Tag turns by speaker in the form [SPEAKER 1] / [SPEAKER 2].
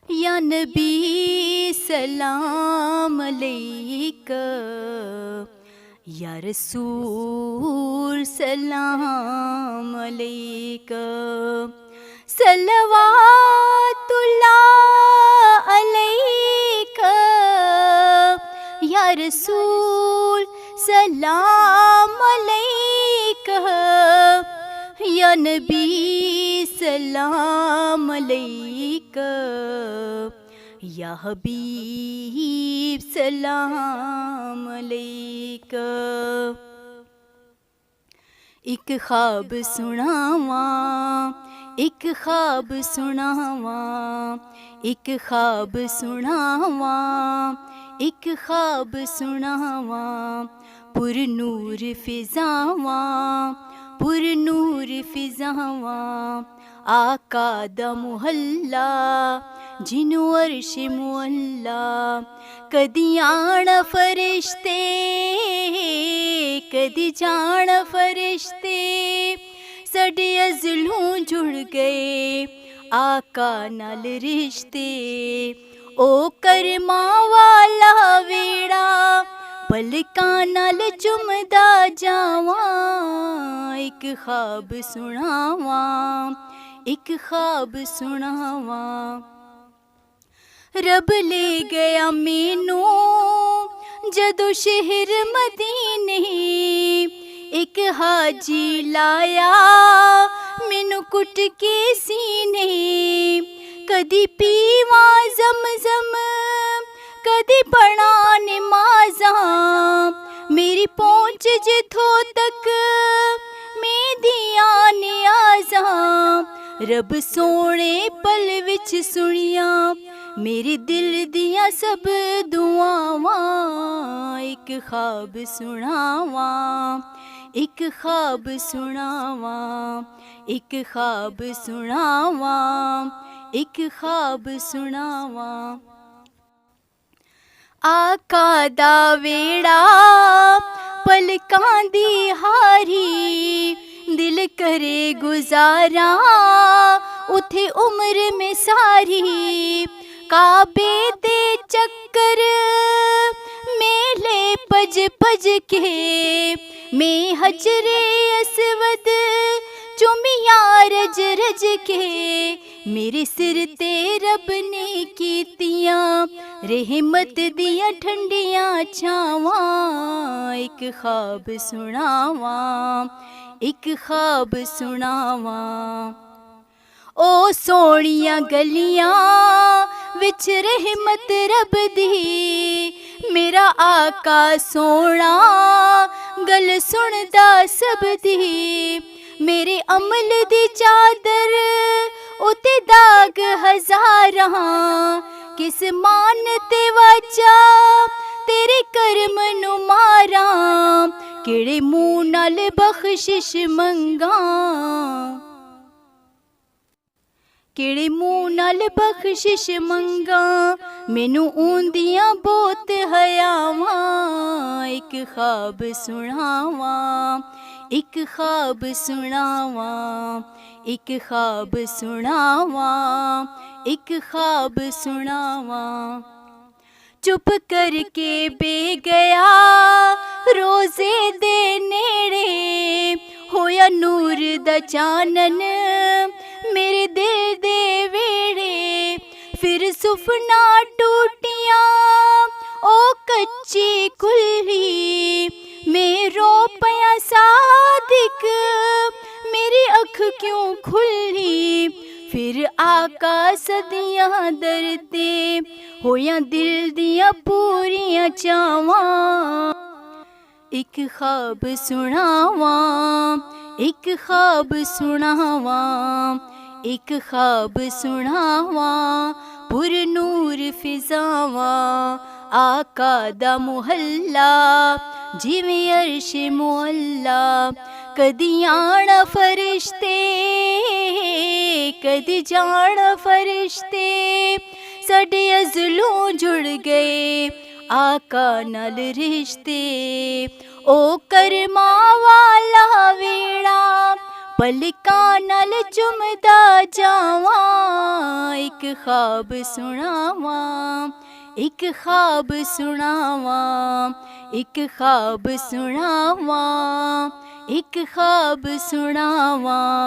[SPEAKER 1] या नबी सलाम अलैका, या रसूल सलाम अलैका, सल्लवातुल्लाह अलैका, या रसूल सलाम अलैका, या नबी सलाम अलैका, या हबीब सलाम अलैका। एक ख्वाब सुनावां, एक ख्वाब सुनावां, एक ख्वाब सुनावां, एक ख्वाब सुनावां, पुरनूर फिजावां, पुरनूर फिजावां, आका दा मुहल्ला जिन्नू अर्श मुअल्ला, कदी आना फरिश्ते कदी जाना फरिश्ते, साडे अज़लों जुड़ गए आका नाल रिश्ते, ओ करमा वाला वेड़ा पलकां नाल चुमदा जावां, एक ख्वाब सुनावां, एक ख्वाब सुनावां। रब ले गया मैनू जदों शहर मदीने, एक हाजी लाया मैनू कुट के सीने, कदी पीवा ज़मज़म कदी पढ़ा नमाज़ां, मेरी पहुँच जिथों तक मेदियां नियाज़ां, रब सोने पल विच सुनिया मेरे दिल दियां सब दुआवां, एक ख्वाब सुनावां, एक ख्वाब सुनावां, एक ख्वाब सुनावां, एक ख्वाब सुनावां। आका दा वेड़ा पलकां दी हारी, दिल करे गुजारा उथे उम्र में सारी, काबे दे चक्कर मेले पज पज के, मैं हजरे असवद चुमिया रज रज के, मेरे सिर ते रब ने कीतियां रहमत दियां ठंडियां छावां, एक ख्वाब सुनावां, एक ख्वाब सुनावां। ओ सोहणियां गलियां विच रहमत रब दी, मेरा आका सोना गल सुनदा सब दी, मेरे अमल दी चादर उते दाग हज़ारां, किस मान ते वाचा तेरे करम नू मारां, केड़े मुँह नाल बख्शिश मंगां, केड़े मुँह नाल बख्शिश मंगां, मैनू ऊंदियां बहुत हयावां, एक ख्वाब सुनावां, एक ख्वाब सुनावां, एक ख्वाब सुनावां, एक ख्वाब सुनावां। चुप करके बे गया रोज़े दे नेड़े, होया नूर दा चानन मेरे दिल दे वेड़े, फिर सुफना टूटियां ओ कच्ची कुल्ही, मैं रो पया सादिक मेरी अख क्यों खुली, फिर आका सदियां दरते होया दिल दियां पूरियां चावां, एक ख्वाब सुनावां, एक ख्वाब सुनावां, एक ख्वाब सुनावां, पुरनूर फिजावां, आका दा मुहल्ला जिवें अर्श मुअल्ला, कदी आना फरिश्ते कदी जाना फरिश्ते, साडे अज़लों जुड़ गए आका नाल रिश्ते, ओ करमा वाला वेड़ा पलकां नाल चुमदा जावां, एक ख्वाब सुनावां, एक ख्वाब सुनावां, एक ख्वाब सुनावां, एक ख्वाब सुनावां।